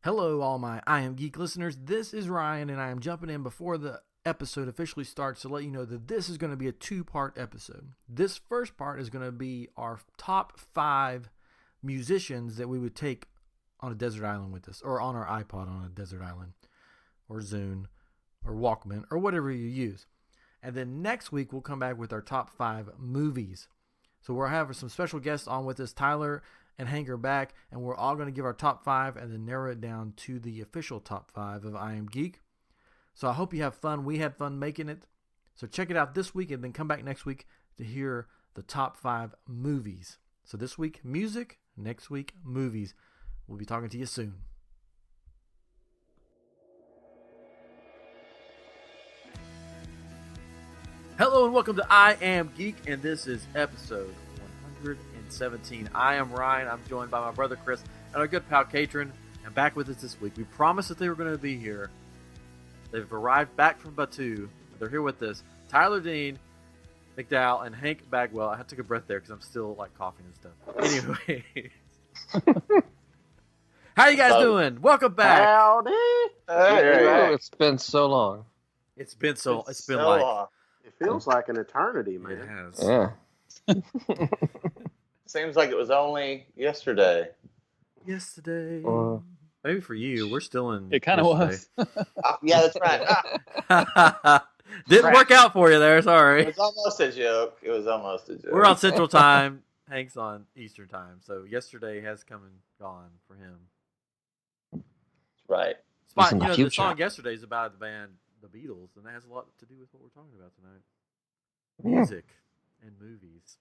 Hello, all my I Am Geek listeners. This is Ryan, and I am jumping in before the episode officially starts to let you know that this is going to be a two-part episode. This first part is going to be our top 5 musicians that we would take on a desert island with us, or on our iPod on a desert island, or Zune, or Walkman, or whatever you use. And then next week, we'll come back with our top 5 movies. So we're having some special guests on with us, Tyler and Hank are back, and we're all going to give our top 5 and then narrow it down to the official top 5 of I Am Geek. So I hope you have fun. We had fun making it. So check it out this week and then come back next week to hear the top 5 movies. So this week, music. Next week, movies. We'll be talking to you soon. Hello and welcome to I Am Geek, and this is episode 117. I am Ryan. I'm joined by my brother Chris and our good pal Katrin, and back with us this week. We promised that they were going to be here. They've arrived back from Batu. They're here with us. Tyler Dean, Mcdowell, and Hank Bagwell. I took a breath there because I'm still like coughing and stuff. Anyway, how you guys doing? Welcome back. Howdy. Hey, it's been so long. It's been so like long. It feels like an eternity, man. It has. Yeah. Seems like it was only yesterday. Yesterday. Maybe for you, we're still in. It kind of was. Yeah, that's right. Didn't work out for you there. Sorry. It was almost a joke. We're on Central Time. Hank's on Eastern Time. So yesterday has come and gone for him. Right. The song yesterday is about the band The Beatles, and that has a lot to do with what we're talking about tonight. Music and movies.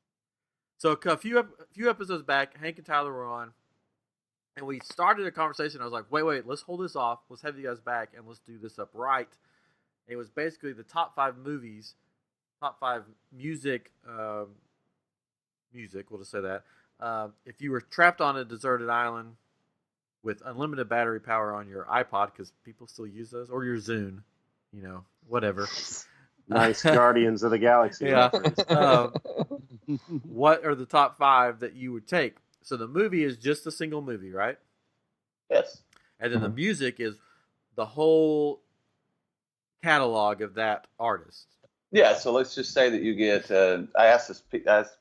So a few episodes back, Hank and Tyler were on, and we started a conversation. I was like, wait, let's hold this off. Let's have you guys back, and let's do this up right. And it was basically the top 5 movies, top 5 music, we'll just say that. If you were trapped on a deserted island with unlimited battery power on your iPod, because people still use those, or your Zune, whatever. Nice Guardians of the Galaxy. Yeah. What are the top 5 that you would take? So the movie is just a single movie, right? Yes. And then the music is the whole catalog of that artist. Yeah, so let's just say that you get, I ask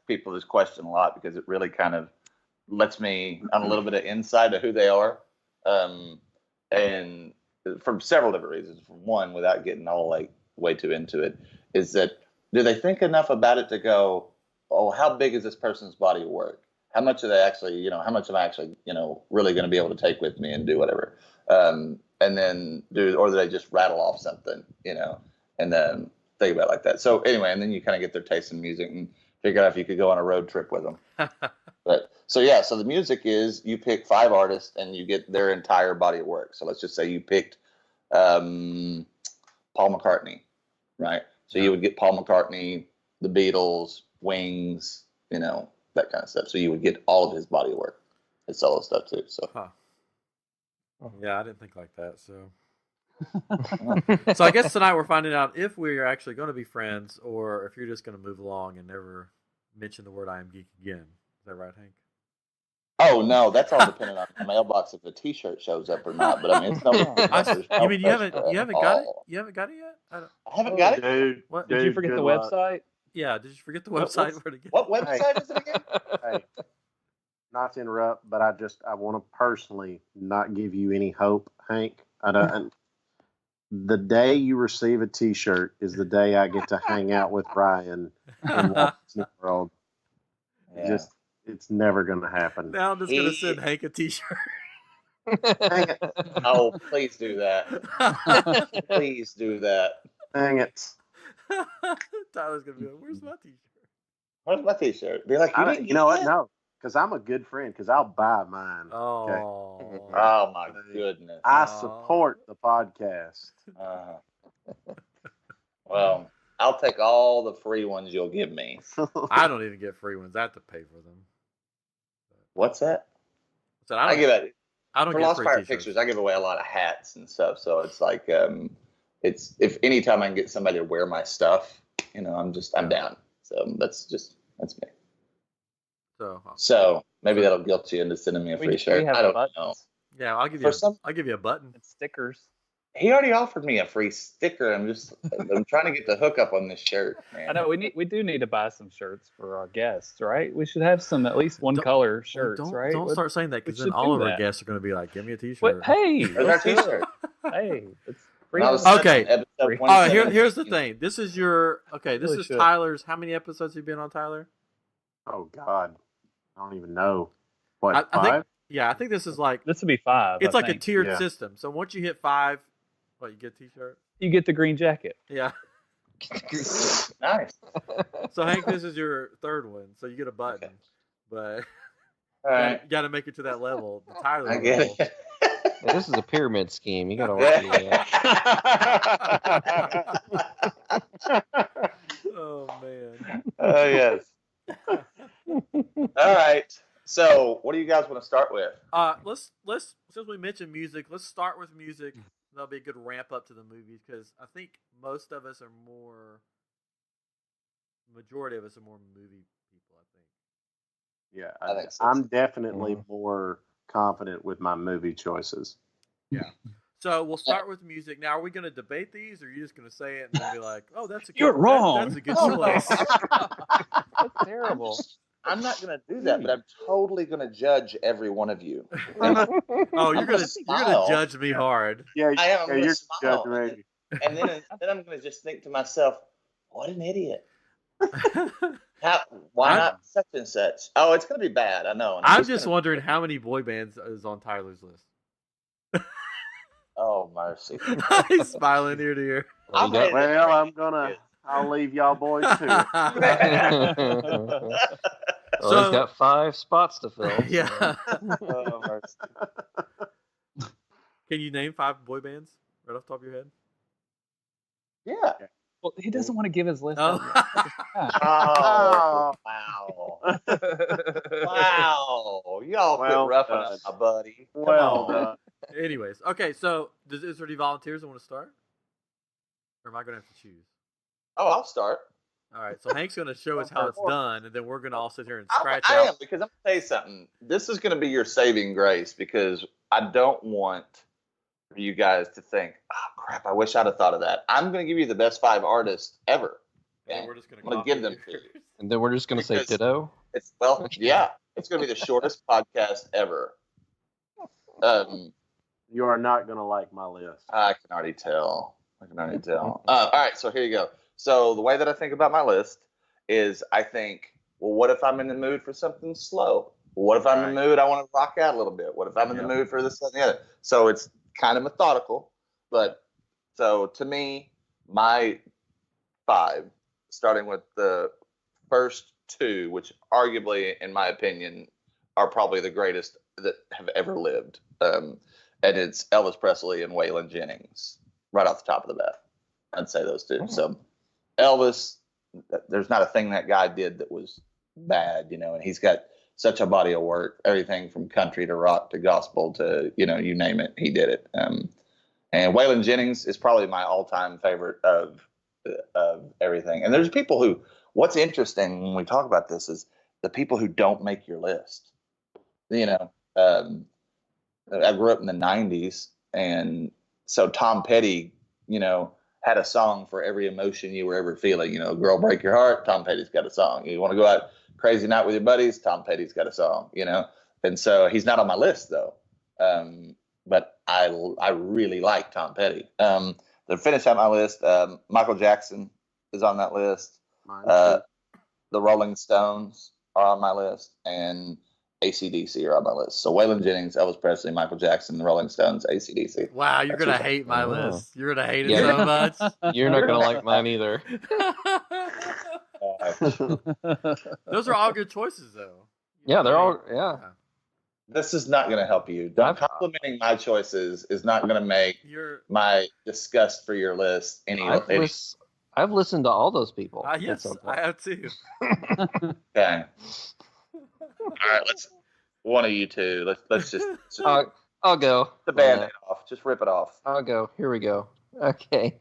people this question a lot because it really kind of lets me on a little bit of insight of who they are. And for several different reasons. For one, without getting all like way too into it, is that do they think enough about it to go, oh, how big is this person's body of work? How much are they actually, how much am I actually, really going to be able to take with me and do whatever? And then or do they just rattle off something, and then think about it like that. So anyway, and then you kind of get their taste in music and figure out if you could go on a road trip with them. So the music is you pick 5 artists and you get their entire body of work. So let's just say you picked Paul McCartney, right? So you would get Paul McCartney, the Beatles, Wings, that kind of stuff. So you would get all of his body of work, his solo stuff too. So, yeah, I didn't think like that. So, so I guess tonight we're finding out if we're actually going to be friends or if you're just going to move along and never mention the word I Am Geek again. Is that right, Hank? Oh no, that's all dependent on the mailbox if the T-shirt shows up or not. But I mean, it's no. You mean you haven't got it? You haven't got it yet? I haven't got it. Dude, What? Did you forget the website? Yeah. Did you forget the website? What website is it again? Hey, not to interrupt, but I want to personally not give you any hope, Hank. I don't. The day you receive a T-shirt is the day I get to hang out with Ryan in Walt Disney World. Yeah. It's never going to happen. Now I'm just going to send Hank a T-shirt. Dang it. Oh, please do that. Please do that. Dang it. Tyler's going to be like, where's my T-shirt? Where's my T-shirt? Be like, You know what? No, because I'm a good friend, because I'll buy mine. Oh. Okay? Oh, my goodness. I support the podcast. Well, I'll take all the free ones you'll give me. I don't even get free ones. I have to pay for them. What's that? So I give it. I don't For get Lost free Pirate T-shirts. Pictures, I give away a lot of hats and stuff. So it's like, it's if anytime I can get somebody to wear my stuff, I'm down. So that's me. So maybe that'll guilt you into sending me a free shirt. I don't know. Yeah, I'll give For you. some, I'll give you a button. And stickers. he already offered me a free sticker. I'm trying to get the hookup on this shirt, man. I know we do need to buy some shirts for our guests, right? We should have some at least one Don't- color Well, shirts, right? Don't start saying that because we then should all do of our that. guests are going to be like, "Give me a T-shirt." What? Hey, There's our let's do it. T-shirt. Hey, it's When I was free. Okay. on episode All right, 27, here's the thing. This is your okay. This Really is should. Tyler's. How many episodes have you been on, Tyler? Oh God, I don't even know. What, I 5? think. Yeah, I think this is like This would be 5. it's I like a think. tiered Yeah. system. So once you hit 5, what you get a T-shirt? You get the green jacket. Yeah. nice. So Hank, this is your third one. So you get a button, Okay. but All right, you got to make it to that level. The Tyler I level. get it. Yeah, This is a pyramid scheme. You gotta work it out. Oh man. Oh yes. All right. So, what do you guys want to start with? Let's since we mentioned music, let's start with music. That'll be a good ramp up to the movies because I think most of us are majority of us are more movie people. I think. Yeah, I think so. I'm definitely Mhm. more confident with my movie choices. So we'll start with music. Now, are we going to debate these, or are you just going to say it and then be like, "Oh, that's a good, You're wrong." That's a good Oh, no. choice." That's terrible. I'm not going to do that, but I'm totally going to judge every one of you. Oh, you're I'm gonna gonna smile. judge me hard. Yeah, I am. I'm yeah, gonna you're smile. judging me. And then I'm going to just think to myself, what an idiot. Why I'm- not such and such? Oh, it's going to be bad. I know. And I'm just gonna- wondering how many boy bands is on Tyler's list. Oh, mercy. He's smiling ear to ear. I'm You got- ready. Well, I'll leave y'all boys to it. Well, So- he's got 5 spots to fill. so- Yeah. Oh, mercy. Can you name 5 boy bands right off the top of your head? Yeah. Well, he doesn't want to give his list. Oh. Oh, wow. Wow. Y'all quit Well roughing done. up my buddy. Come Well on. done. Anyways, okay. So, is there any volunteers that want to start, or am I going to have to choose? Oh, I'll start. All right. So Hank's going to show us how it's done, and then we're going to all sit here and scratch I out. am, because I'm going to tell you something. This is going to be your saving grace, because I don't want for you guys to think, oh, crap, I wish I'd have thought of that. I'm going to give you the best 5 artists ever. And Okay? we're just going I'm gonna give them to you. And then we're just gonna say Because- ditto. Well, yeah, it's going to be the shortest podcast ever. You are not going to like my list. I can already tell. All right, so here you go. So the way that I think about my list is I think, well, what if I'm in the mood for something slow? What if I'm in the mood, I want to rock out a little bit? What if I'm in the mood for this, that, and the other? So it's kind of methodical. But so to me, my 5, starting with the first 2, which arguably, in my opinion, are probably the greatest that have ever lived. And it's Elvis Presley and Waylon Jennings, right off the top of the bat. I'd say those 2. So Elvis, there's not a thing that guy did that was bad, and he's got such a body of work, everything from country to rock to gospel to, you name it, he did it. And Waylon Jennings is probably my all-time favorite of everything. And there's people who, what's interesting when we talk about this is the people who don't make your list. I grew up in the 90s, and so Tom Petty, had a song for every emotion you were ever feeling. Girl, break your heart, Tom Petty's got a song. You want to go out crazy night with your buddies, Tom Petty's got a song, And so he's not on my list, though. But I really like Tom Petty. To finish out my list, Michael Jackson is on that list. Mine The Rolling Stones are on my list, and AC/DC are on my list. So Waylon Jennings, Elvis Presley, Michael Jackson, the Rolling Stones, AC/DC. Wow, you're That's going to what's- hate my Oh. list. You're going to hate it Yeah. so much. You're not gonna like mine either. Those are all good choices, though. Yeah, they're all. Yeah, This is not going to help you. Complimenting my choices is not going to make You're. my disgust for your list any. I've listened to all those people. at Yes, some I point. have too. Okay. All right, one of you two. Let's just I'll go. the band-aid off. Just rip it off. I'll go. Here we go. Okay.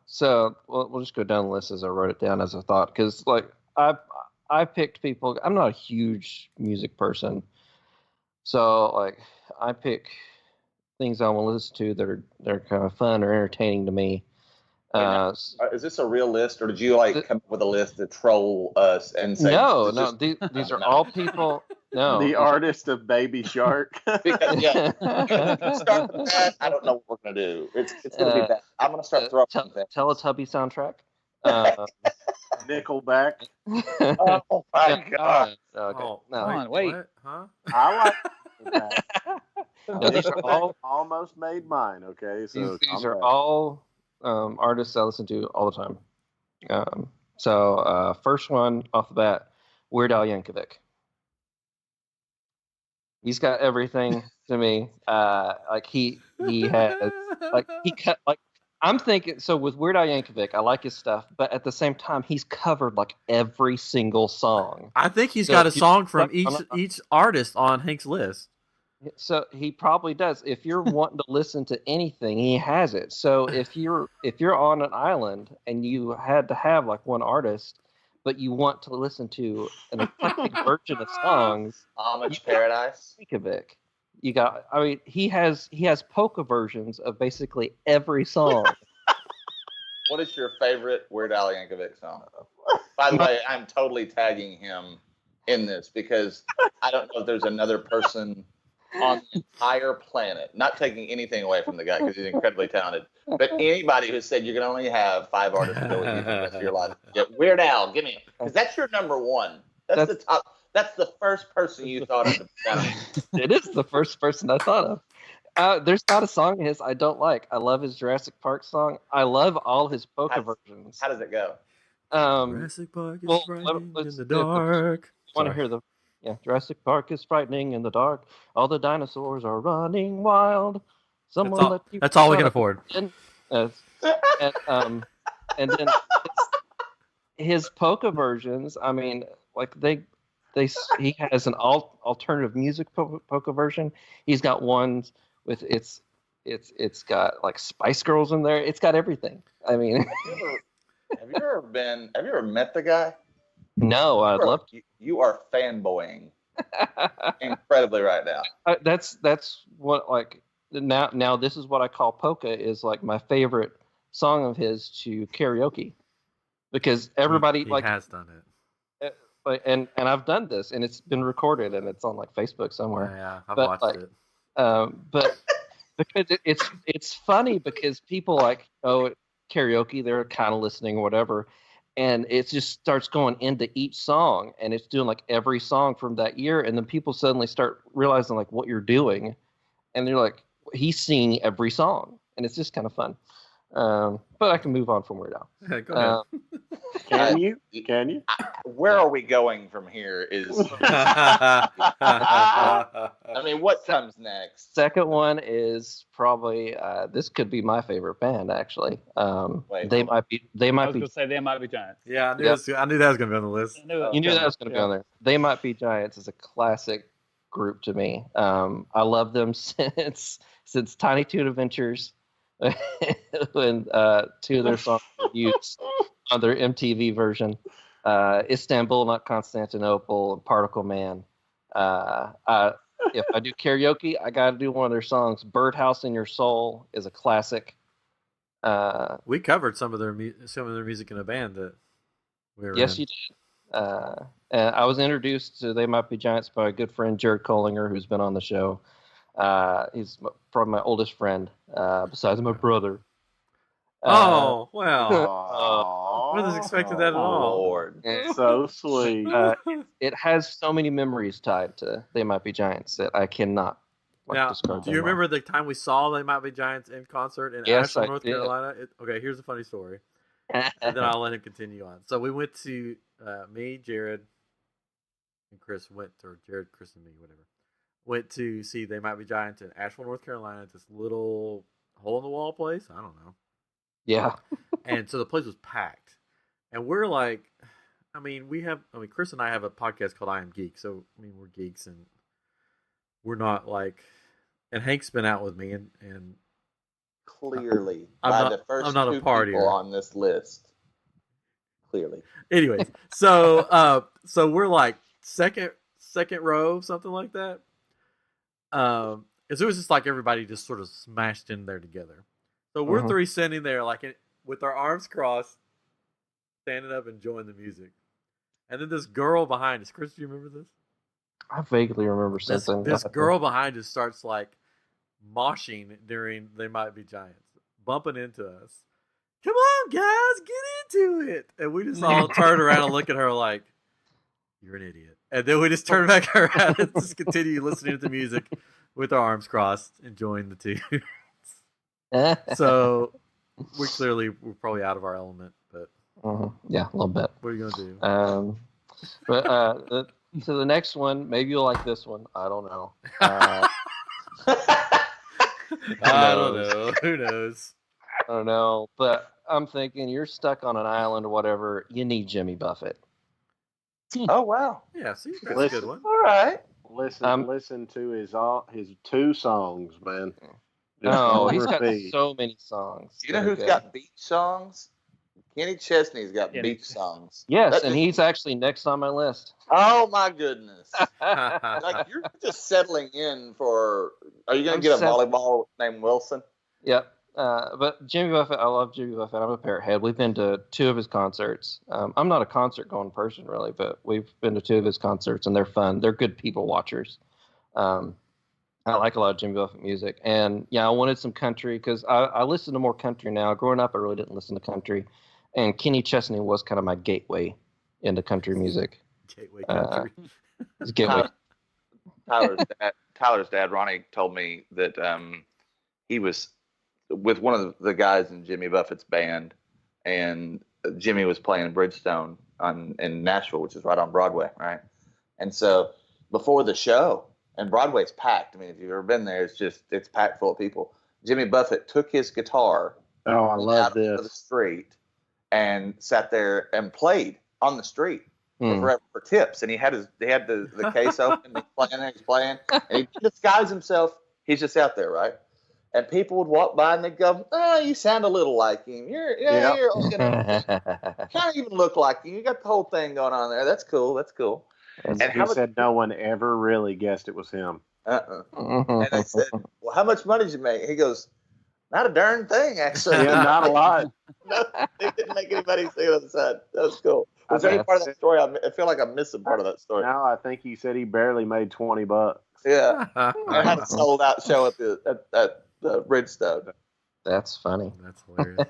So we'll just go down the list as I wrote it down as a thought, because I picked people. I'm not a huge music person, So like I pick things I want to listen to that are kind of fun or entertaining to me. Wait, now, is this a real list, or did you like come up with a list to troll us and say no? just... These are all people. No, The artist of Baby Shark. Because if you start with that, I don't know what we're gonna do. It's gonna be bad. I'm gonna start throwing things. Teletubby soundtrack. Nickelback. Oh my god! Okay. Oh, No. Come on, wait. What? Huh? I like Nickelback. No, these are all almost made mine. Okay, so these are all artists I listen to all the time. First one off the bat, Weird Al Yankovic. He's got everything to me. Like he has like I'm thinking so with Weird Al Yankovic, I like his stuff, but at the same time, he's covered like every single song. I think he's So got a song from I'm each artist on Hank's list. So he probably does. If you're wanting to listen to anything, he has it. So if you're on an island and you had to have like one artist, but you want to listen to an eclectic version of songs, Amish Paradise. Yankovic. You got. I mean, he has polka versions of basically every song. What is your favorite Weird Al Yankovic song? By the way, I'm totally tagging him in this because I don't know if there's another person on the entire planet, not taking anything away from the guy because he's incredibly talented, but anybody who said you can only have 5 artists to go with you for the rest of your life. Yeah, Weird Al, give me, because that's your number one. That's the top. That's the first person you thought of. It is the first person I thought of. There's not a song of his I don't like. I love his Jurassic Park song. I love all his polka versions. How does it go? Jurassic Park is frightening in the dark. Want to hear the Jurassic Park is frightening in the dark. All the dinosaurs are running wild. That's all we can afford. And then his polka versions. I mean, like he has an alternative music polka version. He's got ones with it's got like Spice Girls in there. It's got everything. I mean, have you ever met the guy? No, I'd love to. You are fanboying incredibly right now. That's what like now. This is what I call polka. Is like my favorite song of his to karaoke because everybody he like has done it. And I've done this, and it's been recorded, and it's on like Facebook somewhere. Yeah, I've watched it. But because it's funny because people like karaoke, they're kind of listening or whatever, and it just starts going into each song, and it's doing like every song from that year, and then people suddenly start realizing like what you're doing, and they're like, he's singing every song, and it's just kind of fun. But I can move on from Weird Al. Yeah, go ahead. Can you? Can you? Where are we going from here? I mean, what comes next? Second one is probably this could be my favorite band actually. They might be. I was gonna say They Might Be Giants. Yeah, I knew that was gonna be on the list. You knew that was gonna be on there. They Might Be Giants is a classic group to me. I love them since Tiny Toon Adventures. When 2 of their songs were used on their MTV version, Istanbul, Not Constantinople, and Particle Man. If I do karaoke, I got to do one of their songs. Birdhouse in Your Soul is a classic. We covered some of their music in a band that we were Yes, in. you did. And I was introduced to They Might Be Giants by a good friend, Jared Collinger, who's been on the show. He's from my oldest friend, besides my brother. Oh, well. Aww. I wasn't expecting that at all. Lord. So sweet. It has so many memories tied to They Might Be Giants that I cannot Now, describe. do you remember the time we saw They Might Be Giants in concert in Yes, Asheville, I North did. Carolina? Okay, here's a funny story. And then I'll let him continue on. So we went to, me, Jared, and Chris went, or Jared, Chris, and me, whatever, went to see They Might Be Giants in Asheville, North Carolina, at this little hole-in-the-wall place. I don't know. Yeah. And so the place was packed. And we're like, Chris and I have a podcast called I Am Geek. So, we're geeks, and we're not like, and Hank's been out with me, and Clearly, I'm the first I'm not a 2 partier. people on this list. Clearly. anyways, so we're like second row, something like that. it was just like everybody just sort of smashed in there together. So we're three sitting there with our arms crossed, standing up enjoying the music. And then this girl behind us, Chris, do you remember this? I vaguely remember something. This girl behind us starts like moshing during They Might Be Giants, bumping into us. Come on, guys, get into it. And we just all turn around and look at her like, you're an idiot. And then we just turn back around and just continue listening to the music with our arms crossed, enjoying the tunes. So we're probably out of our element, but yeah, a little bit. What are you gonna do? So the next one, maybe you'll like this one. I don't know. I don't know. Who knows? I don't know, but I'm thinking you're stuck on an island or whatever. You need Jimmy Buffett. Oh wow! Yeah, see, that's a good one. All right. Listen to his 2 songs, man. No, he's got so many songs. You know who's got beach songs? Kenny Chesney's got beach songs. Yes, and he's actually next on my list. Oh my goodness! Like you're just settling in for. Are you going to get a volleyball named Wilson? Yep. But Jimmy Buffett, I love Jimmy Buffett. I'm a parrot head. We've been to 2 of his concerts. I'm not a concert going person really, but we've been to 2 of his concerts and they're fun. They're good people watchers. I like a lot of Jimmy Buffett music. And yeah, I wanted some country because I listen to more country now. Growing up, I really didn't listen to country. And Kenny Chesney was kind of my gateway into country music. Gateway country. It's gateway. Tyler's dad, Ronnie, told me that he was with one of the guys in Jimmy Buffett's band, and Jimmy was playing Bridgestone in Nashville, which is right on Broadway, right? And so before the show, and Broadway's packed. I mean, if you've ever been there, it's packed full of people. Jimmy Buffett took his guitar out to the street and sat there and played on the street for tips. And he had the case open, and he's playing, and he disguised himself. He's just out there, right? And people would walk by and they'd go, "Oh, you sound a little like him. You're kind of even look like him. You got the whole thing going on there. That's cool. That's cool." And he said no one ever really guessed it was him. And they said, "Well, how much money did you make?" He goes, "Not a darn thing, actually." Yeah, not a lot. No, he didn't make anybody see it on the side. That was cool. Was there any part of that story? I feel like I'm missing part of that story. No, I think he said he barely made $20. Yeah, I had a sold out show at the Bridgestone. That's funny. That's hilarious.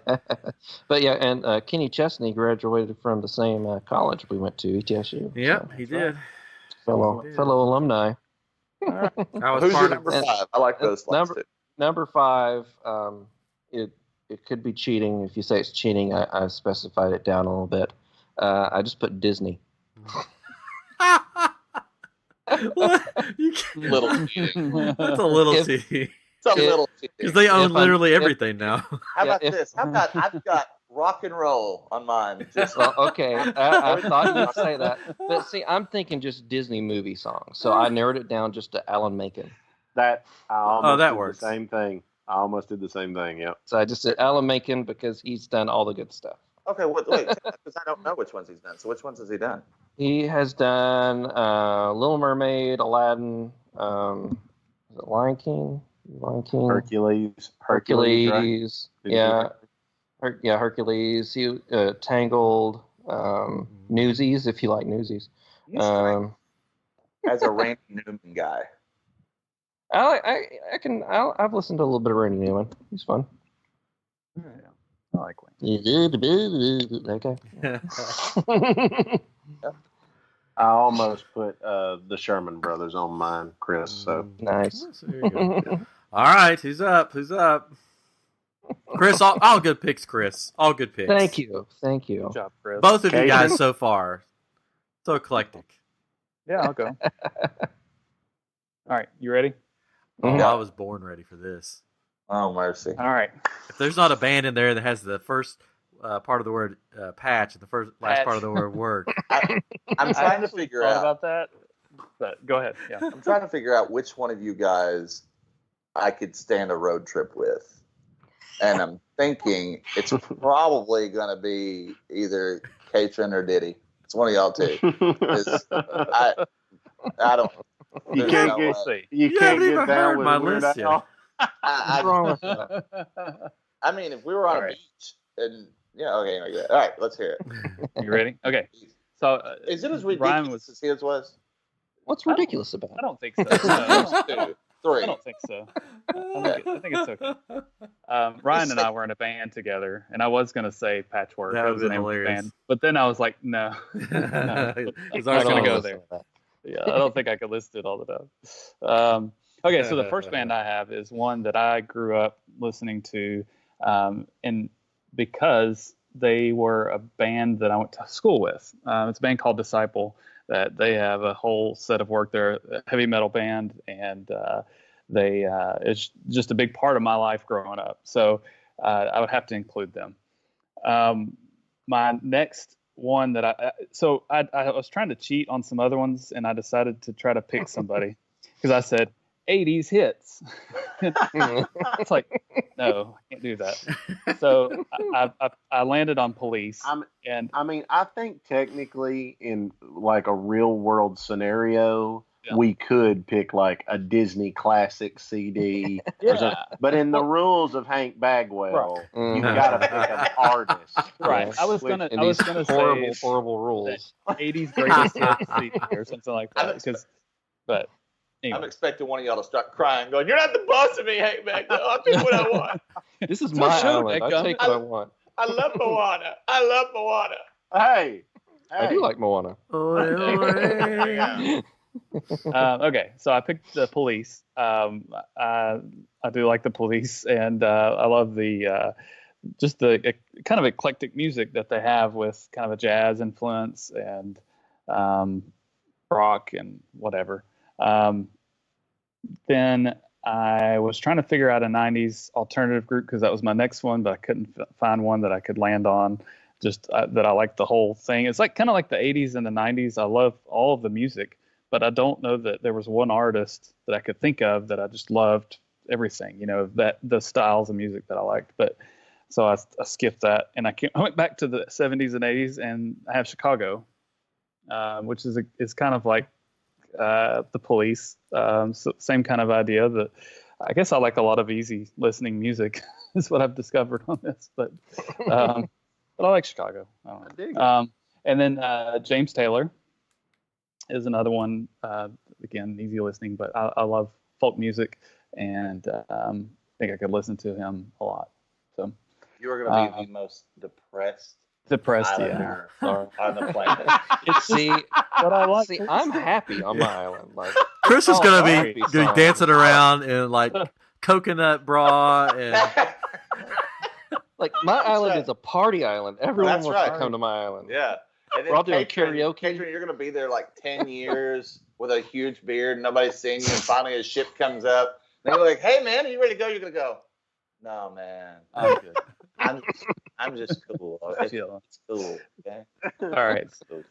But yeah, and Kenny Chesney graduated from the same college we went to, ETSU. Yep, he did. Fellow alumni. Right. Who's your number 5? I like those ones too. Number 5, it could be cheating. If you say it's cheating, I specified it down a little bit. I just put Disney. What? Little cheating. That's a little cheating. It's a little cheating. Because they own literally everything now. How about this? How about I've got rock and roll on mine? Well, okay, I thought you'd say that. But see, I'm thinking just Disney movie songs. So I narrowed it down just to Alan Menken. That works. The same thing. I almost did the same thing, yep. So I just said Alan Menken because he's done all the good stuff. Okay, wait, because I don't know which ones he's done. So which ones has he done? He has done Little Mermaid, Aladdin, is it Lion King? Hercules. Right? Hercules. He Tangled, Newsies, if you like Newsies. As a Randy Newman guy. I've listened to a little bit of Randy Newman. He's fun. Yeah, I like one. Okay. I almost put the Sherman Brothers on mine, Chris. So nice. There you go. All right, who's up? Chris, all good picks, Chris. All good picks. Thank you. Good job, Chris. Both of you guys so far. So eclectic. Yeah, I'll go. All right, you ready? Oh, I was born ready for this. Oh, mercy. All right. If there's not a band in there that has the first part of the word patch and the last part of the word work. I'm trying to figure out about that, but go ahead. Yeah. I'm trying to figure out which one of you guys I could stand a road trip with. And I'm thinking it's probably going to be either Katrin or Diddy. It's one of y'all two. I don't. You There's can't no get way. you You can't haven't get even down heard with my Weird list yet. Al. What's wrong with that? I mean, if we were on a All right. beach and okay, anyway, all right, let's hear it. You ready? Okay. So Is it as Ryan ridiculous as his was? What's ridiculous about I it? don't think so. There's No, two, I three. don't think so. I think it's okay. Ryan and I were in a band together, and I was gonna say Patchwork. That That would've was the been name of the hilarious. band. But then I was like, no. It's I'm already not gonna on go the there. Listen to that. Yeah, I don't think I could list it all the time. Okay, so the first band I have is one that I grew up listening to, and because they were a band that I went to school with. It's a band called Disciple. That they have a whole set of work. They're a heavy metal band, and it's just a big part of my life growing up. So I would have to include them. My next one that I was trying to cheat on some other ones, and I decided to try to pick somebody because I said 80s hits. It's like, no, I can't do that. So I landed on Police. I think technically in like a real world scenario, Yeah. we could pick like a Disney classic CD. Yeah. But in the rules of Hank Bagwell, you gotta pick an artist. Right. Yes. I was Which- gonna And these say horrible rules. 80s greatest hits CD or something like that. But I'm anyway. expecting one of y'all to start crying, going, "You're not the boss of me, Hank Bagwell. I'll pick what I want. This is For my sure, island. I Beckham. take what I want. I love Moana. I love Moana." Hey, I do like Moana. Okay, so I picked the Police. I do like the Police, and I love the just the kind of eclectic music that they have with kind of a jazz influence and rock and whatever. Then I was trying to figure out a 90s alternative group because that was my next one, but I couldn't find one that I could land on. Just that I like the whole thing. It's like kind of like the 80s and the 90s. I love all of the music, but I don't know that there was one artist that I could think of that I just loved everything, that the styles of music that I liked. But so I skipped that, and I went back to the 70s and 80s, and I have Chicago, which is kind of like the Police. So same kind of idea. That I guess I like a lot of easy listening music is what I've discovered on this, but I like Chicago. I don't know. And then James Taylor is another one. Again, easy listening, but I love folk music, and I think I could listen to him a lot. So You are going to be the most depressed depressed, islander Sorry. on the planet. See, but I like. see, I'm happy on my island. Like, Chris is gonna sorry. be dancing around in like coconut bra and like my island right. is a party island. Everyone That's wants right. to come to my island. Yeah. And then We're all doing karaoke. Catherine, you're going to be there like 10 years with a huge beard. Nobody's seeing you. And finally a ship comes up. And you're like, "Hey, man, are you ready to go?" You're going to go, "No, man. I'm good. I'm just cool. It's cool." Okay? All right. It's cool.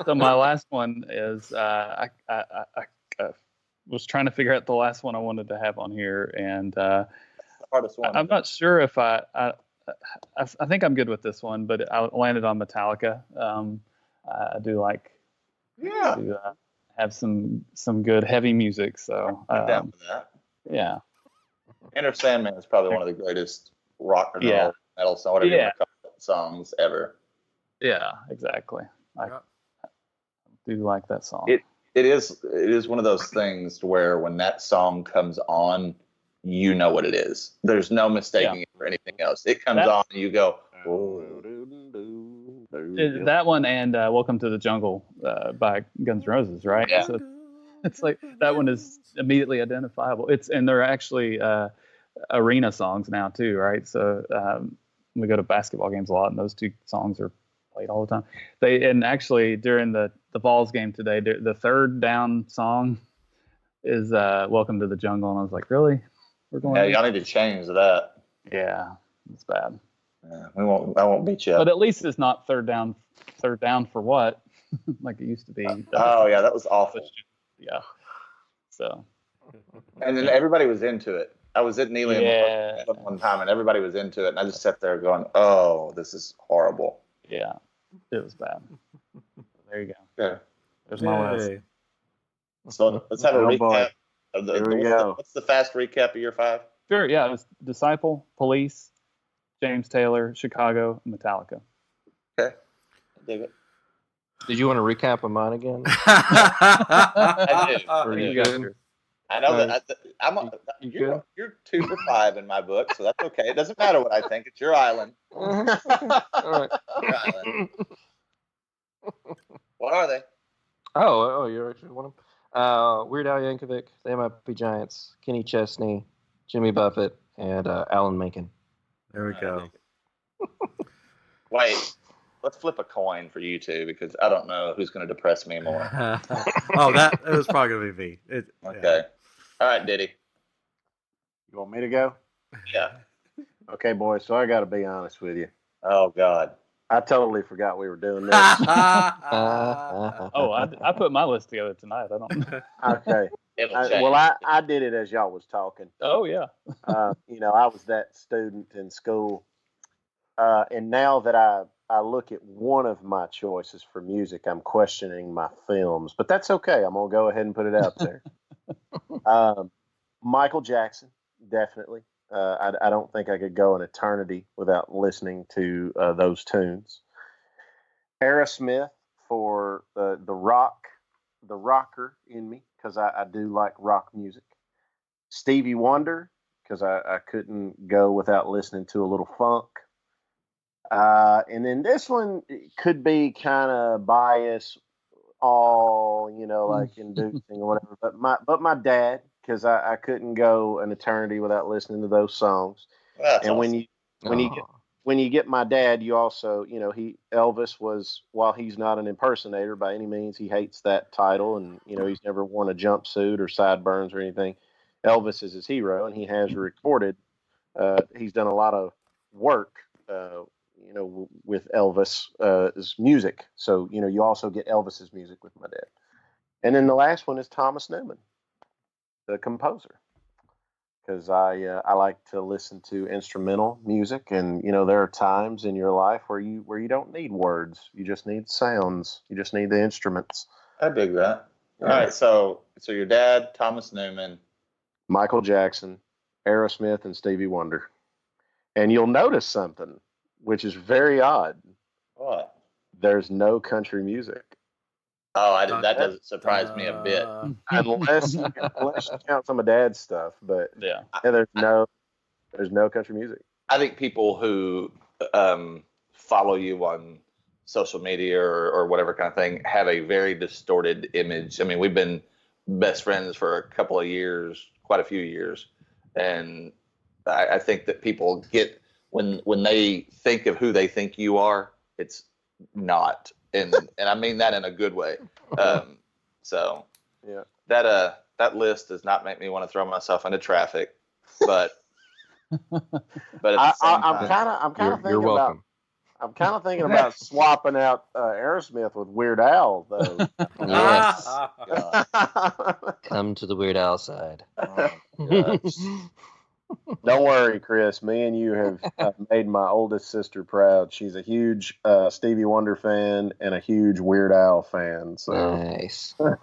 So my last one is I was trying to figure out the last one I wanted to have on here, and The hardest one. I'm not sure if I think I'm good with this one, but I landed on Metallica. I do like to have some good heavy music. So I'm down for that. yeah, Enter Sandman is probably one of the greatest rock and Yeah. roll metal song, whatever you Yeah. want to call it, songs ever. yeah, exactly. I do like that song. It is one of those things to where when that song comes on, you know what it is. There's no mistaking it for anything else. It comes on and you go, "Oh." That one and Welcome to the Jungle by Guns N' Roses, right? Yeah. So it's like that one is immediately identifiable. And they're actually arena songs now too, right? So we go to basketball games a lot, and those two songs are played all the time. And actually during the Vols game today, the third down song is Welcome to the Jungle, and I was like, really? We're going? Yeah, y'all need to change that. Yeah, it's bad. Yeah, I won't beat you up. But at least it's not third down for what? Like it used to be. Oh yeah, that was awful. Yeah. So. And then everybody was into it. I was at Neely Yeah. one time, and everybody was into it, and I just sat there going, "Oh, this is horrible." Yeah, it was bad. There you go. Yeah. There's my list. Yay. So let's have a Oh, recap. boy. Of Here we go. What's the fast recap of your 5? Sure, yeah. It was Disciple, Police, James Taylor, Chicago, and Metallica. Okay. I dig it. Did you want to recap of mine again? I do. Or you good? I know No, that I'm you good? you're 2 for 5 in my book, so that's okay. It doesn't matter what I think. It's your island. All right. Your island. What are they? Oh, you actually want them? Weird Al Yankovic, They Might Be Giants, Kenny Chesney, Jimmy Buffett, and Alan Menken. There we go. Wait, let's flip a coin for you two because I don't know who's going to depress me more. It was probably gonna be me. Okay. All right, Diddy. You want me to go? Yeah. Okay, boys. So I got to be honest with you. Oh God. I totally forgot we were doing this. Oh, I put my list together tonight. I don't. Okay. It'll change. I did it as y'all was talking. Oh yeah. I was that student in school, and now that I look at one of my choices for music, I'm questioning my films. But that's okay. I'm gonna go ahead and put it out there. Michael Jackson, definitely. I don't think I could go an eternity without listening to those tunes. Aerosmith for the rocker in me, because I do like rock music. Stevie Wonder, because I couldn't go without listening to a little funk. And then this one could be kind of biased, like inducing or whatever. But my dad, because I couldn't go an eternity without listening to those songs. Well, that's And awesome. when you get my dad, you also, Elvis was, while he's not an impersonator by any means, he hates that title, and he's never worn a jumpsuit or sideburns or anything. Elvis is his hero, and he has recorded. He's done a lot of work, with Elvis' music. So you also get Elvis's music with my dad. And then the last one is Thomas Newman, the composer, because I like to listen to instrumental music, and there are times in your life where you don't need words, you just need sounds, you just need the instruments. I dig that. All right, so your dad, Thomas Newman, Michael Jackson, Aerosmith, and Stevie Wonder. And you'll notice something, which is very odd. what? There's no country music. Oh, that doesn't surprise me a bit. Unless you count some of Dad's stuff, but Yeah. there's no country music. I think people who follow you on social media or whatever kind of thing have a very distorted image. I mean, we've been best friends for a couple of years, quite a few years, and I think that people get when they think of who they think you are, it's not, and I mean that in a good way. So Yeah. That list does not make me want to throw myself into traffic, but at the same I'm time, kind of You're thinking welcome. I'm kind of thinking about swapping out Aerosmith with Weird Al, though. Yes. God. Come to the Weird Al side. Oh, gosh. Don't worry, Chris. Me and you have made my oldest sister proud. She's a huge Stevie Wonder fan and a huge Weird Al fan. So Nice. All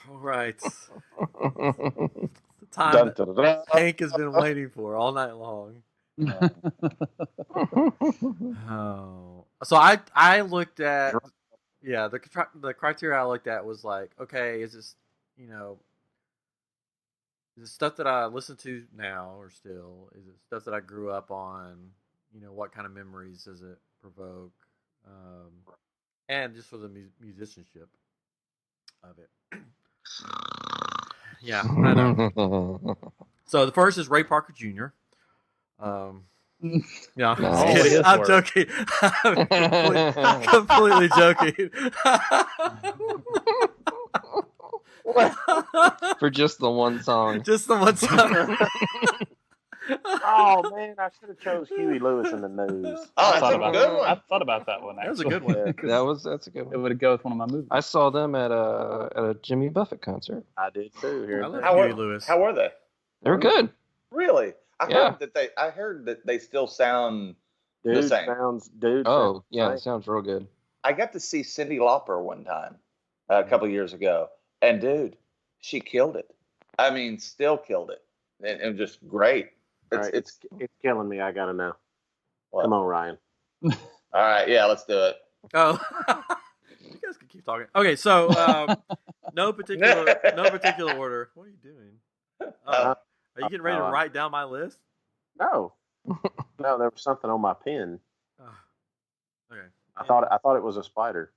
right. The time Dun, that dun, dun, dun. Hank has been waiting for all night long. Oh, so I looked at the criteria I looked at was like, okay, is this is it stuff that I listen to now or still? Is it stuff that I grew up on? What kind of memories does it provoke? And just for the musicianship of it. Yeah, I know. So the first is Ray Parker Jr. Yeah, Nice. I'm joking. I'm completely joking. For just the one song. Just the one song. Oh man, I should have chose Huey Lewis in the News. Oh, I that's a good one. I thought about that one. That was a Actually. good one. That's a good It one. would go with one of my movies. I saw them at a Jimmy Buffett concert. I did too. Here, I love How Huey were, Lewis. how were they? They were good. Really? Yeah. I heard that they still sound the dude same. sounds Oh, sounds yeah, the it same. sounds real good. I got to see Cyndi Lauper one time, a couple years ago, And dude, she killed it. I mean, still killed it. And just great. It's killing me. I gotta know. What? Come on, Ryan. All right, yeah, let's do it. Oh, you guys can keep talking. Okay, so no particular order. What are you doing? Are you getting ready to write down my list? No, no, there was something on my pen. Oh, okay. I thought it was a spider.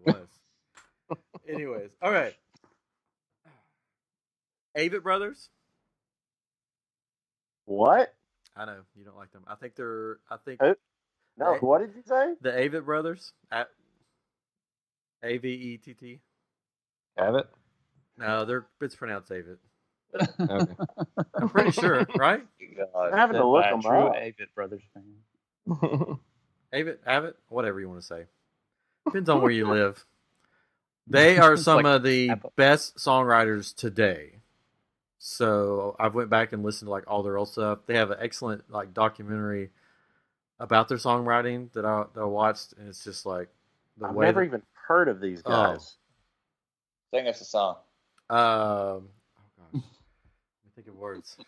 It was. Anyways, okay. Avett Brothers. What? I know you don't like them. I think they're. No, what did you say? The Avett Brothers. Avett. Abbott? No, it's pronounced Avett. Okay. I'm pretty sure, right? I'm having to look them True up. Avett Brothers fan. Avett, whatever you want to say. Depends on where you live. They are some of the best songwriters today. So I went back and listened to like all their old stuff. They have an excellent like documentary about their songwriting that I watched, and it's just like the I've way. never even heard of these guys. Sing us a song. Oh gosh, let me think of words. I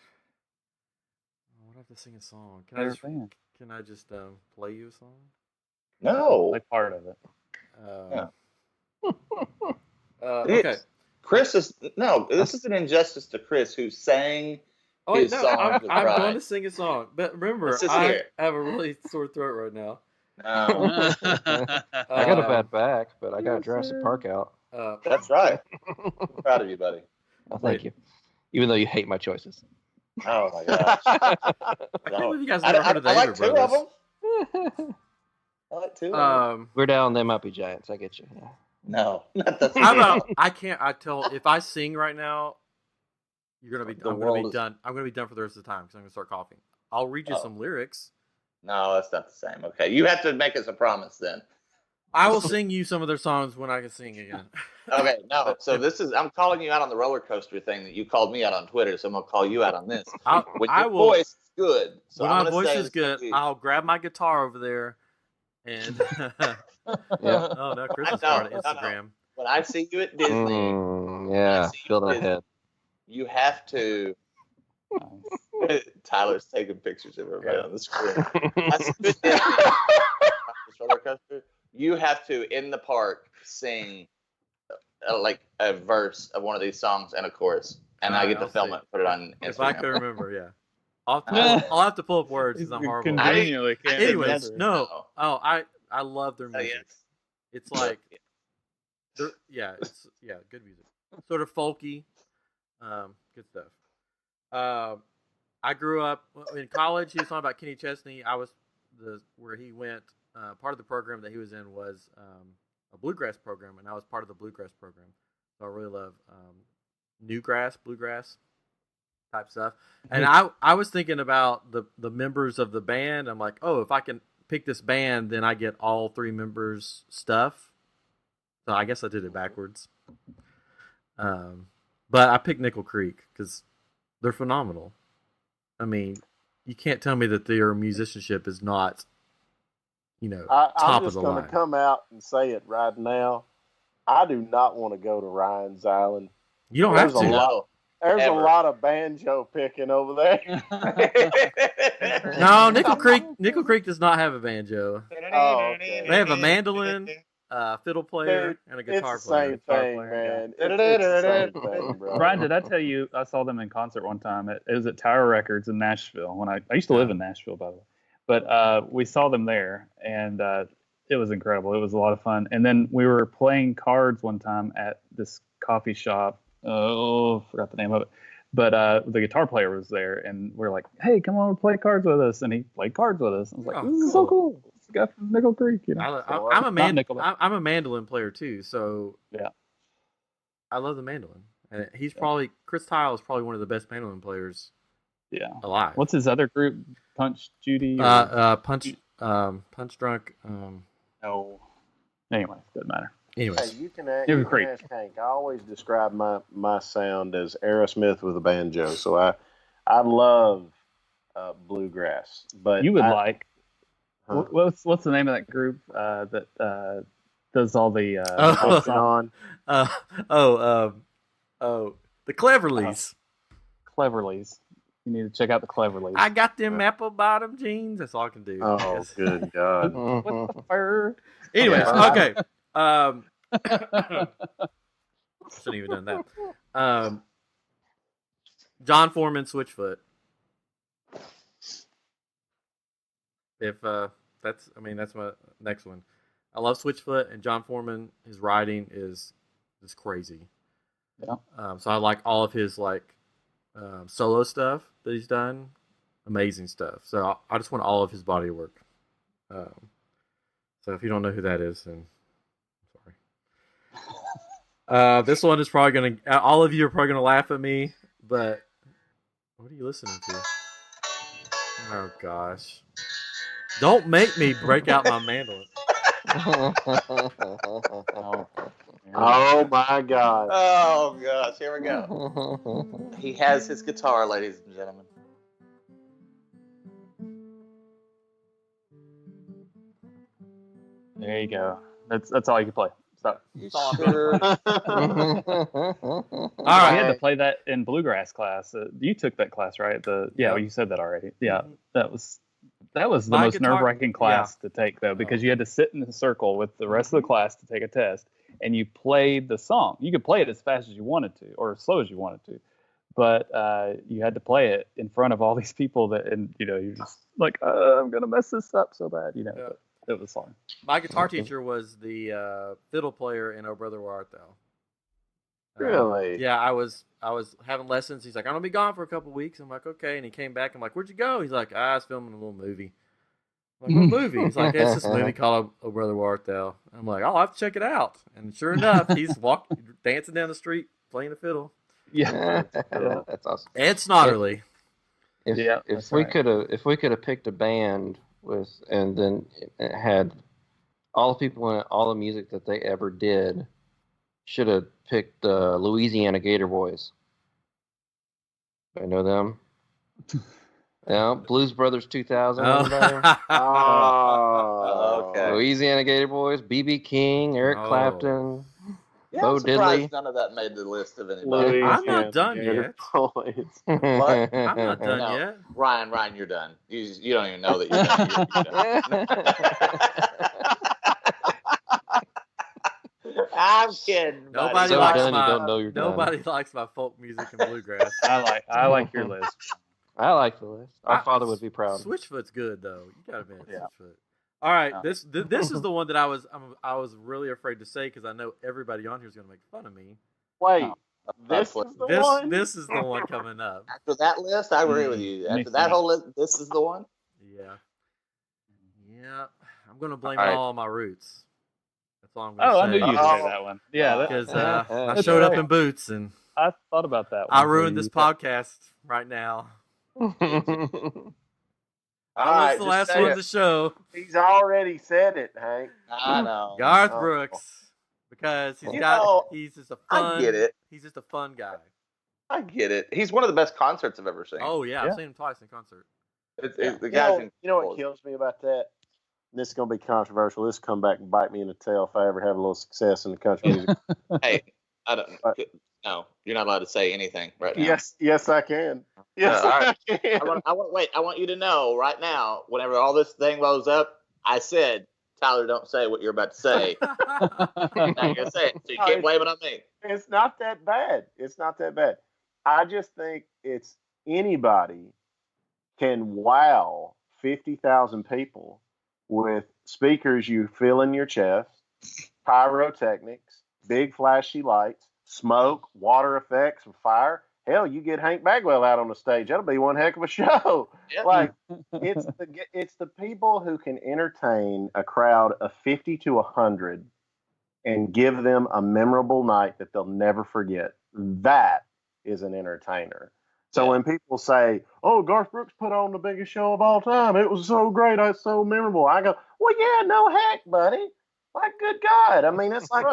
would have to sing a song. Can I just play you a song? No. Like part of it. Okay. Chris is this is an injustice to Chris, who sang his song. I'm going to sing a song, but remember, I have a really sore throat right now. No. I got a bad back, but I got Jurassic Park out. That's right. I'm proud of you, buddy. Oh, thank you. Even though you hate my choices. Oh my gosh. I can't believe you guys never heard of the Avett two Brothers. of them. I like two. Of them. We're down. They might be giants. I get you. Yeah. No, not the How about I can't? I tell if I sing right now, you're gonna be. The I'm gonna be world is- done. I'm gonna be done for the rest of the time because I'm gonna start coughing. I'll read you some lyrics. No, that's not the same. Okay, you have to make us a promise then. I will sing you some of their songs when I can sing again. Okay, no. So I'm calling you out on the roller coaster thing that you called me out on Twitter. So I'm gonna call you out on this. When your voice is good. So when I'm my gonna voice say is good, I'll grab my guitar over there and. Yeah. Oh no, Chris is part of Instagram. No. When I see you at Disney, yeah, feel that head. You have to. Tyler's taking pictures of everybody on the screen. I see you at Disney, this roller coaster. You have to in the park sing like a verse of one of these songs and a chorus, and I get to film it, put it on Instagram. If I could remember, yeah. I'll have to pull up words because I'm horrible. Conveniently can't Anyways, remember. no. Oh, I love their music. Yes. It's like, good music. Sort of folky, good stuff. I grew up in college. He was talking about Kenny Chesney. I was where he went. Part of the program that he was in was a bluegrass program, and I was part of the bluegrass program. So I really love bluegrass type stuff. And I was thinking about the members of the band. I'm like, oh, if I can pick this band, then I get all three members' stuff. So I guess I did it backwards. But I picked Nickel Creek because they're phenomenal. I mean, you can't tell me that their musicianship is not, top of the line. I'm just going to come out and say it right now. I do not want to go to Ryan's Island. You don't have to. There's a lot of banjo picking over there. No, Nickel Creek does not have a banjo. Oh, okay. They have a mandolin, fiddle player, and a guitar player. It's the same thing, man. It's the same thing, bro. Brian, did I tell you I saw them in concert one time? It was at Tower Records in Nashville. When I used to live in Nashville, by the way. But we saw them there, and it was incredible. It was a lot of fun. And then we were playing cards one time at this coffee shop. Oh, forgot the name of it. But the guitar player was there, and we're like, "Hey, come on, play cards with us." And he played cards with us. I was like, "This is so cool." It's the guy from Nickel Creek, I'm a mandolin player too, so yeah, I love the mandolin. And he's probably Chris Tile is probably one of the best mandolin players. Yeah, alive. What's his other group? Punch Judy. Punch Drunk. No. Anyway, doesn't matter. Anyways, hey, you can ask Hank. I always describe my sound as Aerosmith with a banjo. So I love But bluegrass. you would like. What's the name of that group that does all the Oh. song. on. The Cleverleys. Cleverleys. You need to check out the Cleverleys. I got them apple bottom jeans. That's all I can do. Oh, Yes. good God. With the fur. Anyways, Yeah. okay. Shouldn't even done that. John Foreman, Switchfoot. If that's my next one. I love Switchfoot, and John Foreman. His writing is crazy. Yeah. So I like all of his solo stuff that he's done. Amazing stuff. So I just want all of his body of work. So if you don't know who that is, then sorry. This one is probably gonna. All of you are probably gonna laugh at me, but what are you listening to? Oh gosh! Don't make me break out my mandolin. Oh my God. Oh gosh, here we go. He has his guitar, ladies and gentlemen. There you go. That's all you can play. So, You all I'm sure? All I had right. to play that in bluegrass class. You took that class, right? You said that already. Yeah, that was the My most guitar- nerve-wracking class to take, though, because you had to sit in a circle with the rest of the class to take a test, and you played the song. You could play it as fast as you wanted to, or as slow as you wanted to, but you had to play it in front of all these people and you're just like, I'm gonna mess this up so bad, Yeah. But it was fun. My guitar teacher was the fiddle player in "Oh Brother Where Art Thou." Really? Yeah, I was having lessons. He's like, I'm gonna be gone for a couple weeks. I'm like, okay. And he came back. I'm like, where'd you go? He's like, I was filming a little movie. I'm like, what movie? He's like, it's this movie called "Oh Brother Where Art Thou." I'm like, I'll have to check it out. And sure enough, he's dancing down the street playing the fiddle. Yeah. That's awesome. Ed Snodderly. If that's we right. could have picked a band and then it had all the people in it, all the music that they ever did, should have picked the Louisiana Gator Boys. I know them. Yeah, Blues Brothers 2000. Anybody? Oh, Okay. Louisiana Gator Boys, B.B. King, Eric Oh. Clapton. Yeah, Bo I'm surprised Diddley. none of that made the list of anybody. Louis. I'm not done yet. Boys. What? I'm not done No. yet. Ryan, you're done. You don't even know that you're done. I'm kidding. buddy. Nobody So likes done, you my don't know you're done. nobody likes my folk music and bluegrass. I like your list. I like the list. Our father would be proud. Switchfoot's good though. You gotta admit, Yeah. Switchfoot. All right, Yeah. this is the one that I was really afraid to say because I know everybody on here is gonna make fun of me. Wait, Oh. this is the one? This is the one coming up. After that list, I agree with you. After Makes that sense. whole list, this is the one. Yeah, I'm gonna blame All it right. all on my roots. That's all I'm gonna Oh, say. I knew you'd say that one. Yeah, because I That's showed up right. in boots and I thought about that one. I ruined this podcast right now. All I was right, the just last say one it. to show. He's already said it, Hank. I know. Garth Oh. Brooks, because You know, he's just a I fun. get it. He's just a fun guy. I get it. He's one of the best concerts I've ever seen. Oh yeah, Yeah. I've seen him twice in concert. The guy's You know what kills me about that? This is going to be controversial. This will come back and bite me in the tail if I ever have a little success in the country music. Hey, I don't. No, you're not allowed to say anything right now. Yes, I can. Yes, all right. I can. I want you to know right now. Whenever all this thing blows up, I said, Tyler, don't say what you're about to say. Now you're gonna say it, so you can't blame it on me. It's not that bad. It's not that bad. I just think it's anybody can wow 50,000 people with speakers you feel in your chest, pyrotechnics, big flashy lights, smoke, water effects, and fire. Hell, you get Hank Bagwell out on the stage. That'll be one heck of a show. Yeah. Like it's the people who can entertain a crowd of 50 to 100 and give them a memorable night that they'll never forget. That is an entertainer. So when people say, "Oh, Garth Brooks put on the biggest show of all time. It was so great. It's so memorable." I go, "Well, yeah, no heck, buddy. Like, good God. I mean, it's like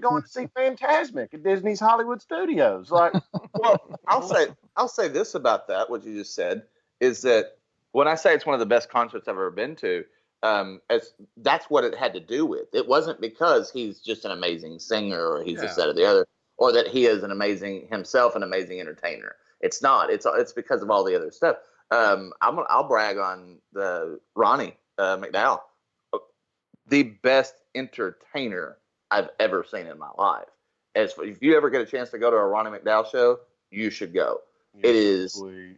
going to see Fantasmic at Disney's Hollywood Studios. Like, Well, I'll say this about that. What you just said is that when I say it's one of the best concerts I've ever been to, as that's what it had to do with. It wasn't because he's just an amazing singer or he's this, Yeah. that, or the other, or that he is an amazing entertainer. It's not. It's because of all the other stuff. I'll brag on the Ronnie McDowell, the best entertainer I've ever seen in my life. If you ever get a chance to go to a Ronnie McDowell show, you should go. It is. Sweet.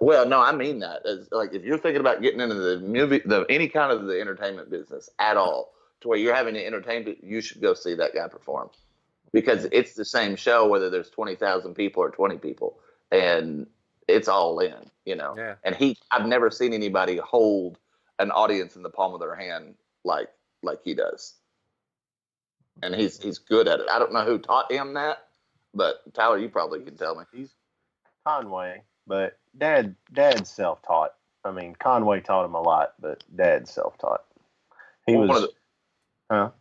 Well, no, I mean that. As, like, if you're thinking about getting into the movie, any kind of the entertainment business at all, to where you're having to entertain, you should go see that guy perform, because it's the same show whether there's 20,000 people or 20 people, and it's all in, Yeah. And I've never seen anybody hold an audience in the palm of their hand like he does, and he's good at it. I don't know who taught him that, but Tyler, you probably can tell me. He's Conway, but Dad's self-taught. I mean, Conway taught him a lot, but Dad's self-taught. He was. Huh?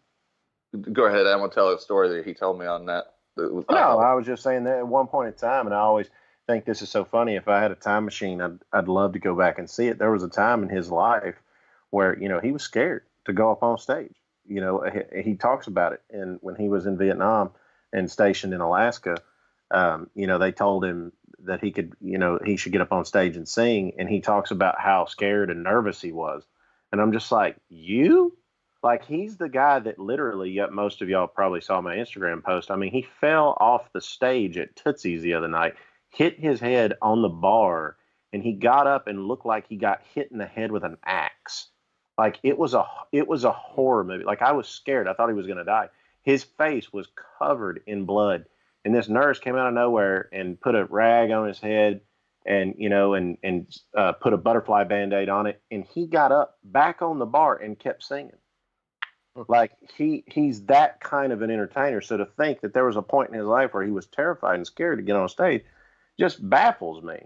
Go ahead. I want to tell a story that he told me on that. No, I was just saying that at one point in time, and I always think this is so funny. If I had a time machine, I'd love to go back and see it. There was a time in his life where he was scared to go up on stage. He talks about it, and when he was in Vietnam and stationed in Alaska, they told him that he could, he should get up on stage and sing, and he talks about how scared and nervous he was, and I'm just like, like, he's the guy that literally, yet most of y'all probably saw my Instagram post. I mean, he fell off the stage at Tootsie's the other night, hit his head on the bar, and he got up and looked like he got hit in the head with an axe. Like, it was a horror movie. Like, I was scared. I thought he was going to die. His face was covered in blood, and this nurse came out of nowhere and put a rag on his head, and put a butterfly Band-Aid on it, and he got up back on the bar and kept singing. Like, he's that kind of an entertainer. So to think that there was a point in his life where he was terrified and scared to get on stage just baffles me,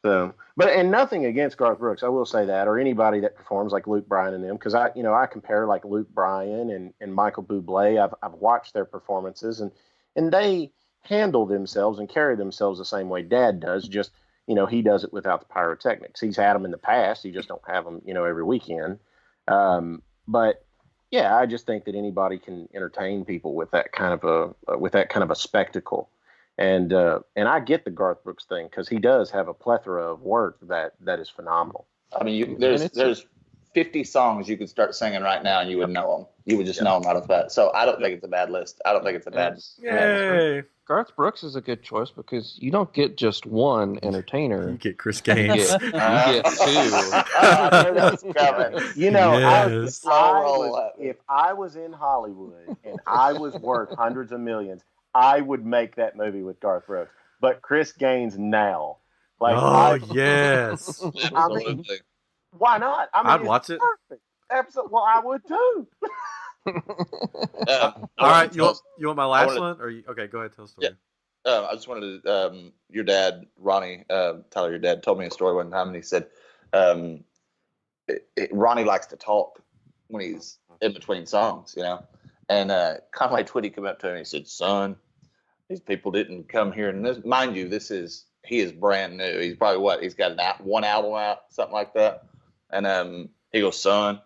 So, and nothing against Garth Brooks, I will say that, or anybody that performs like Luke Bryan and them, because I compare like Luke Bryan and Michael Bublé. I've watched their performances, and they handle themselves and carry themselves the same way Dad does. Just he does it without the pyrotechnics. He's had them in the past. He just don't have them every weekend. But yeah, I just think that anybody can entertain people with that kind of a spectacle. And I get the Garth Brooks thing, because he does have a plethora of work that is phenomenal. I mean, there's 50 songs you could start singing right now, and you would know them. You would just know them out of that. So I don't think it's a bad list. I don't think it's a bad. Yay! Garth Brooks is a good choice because you don't get just one entertainer. You get Chris You Gaines. get, you get two. I knew that was coming. Yes. If I was in Hollywood and I was worth hundreds of millions, I would make that movie with Garth Brooks. But Chris Gaines now, Yes. I mean, why not? I mean, I'd watch it. Perfect episode. Well, I would too. All right, you want my last one? Or okay, go ahead, tell the story. Yeah. I just wanted to. Your dad, Ronnie, Tyler, your dad told me a story one time, and he said, Ronnie likes to talk when he's in between songs, And Conway Twitty came up to him and he said, "Son, these people didn't come here, and this, mind you, he is brand new. He's probably he's got one album out, something like that." And he goes, "Son,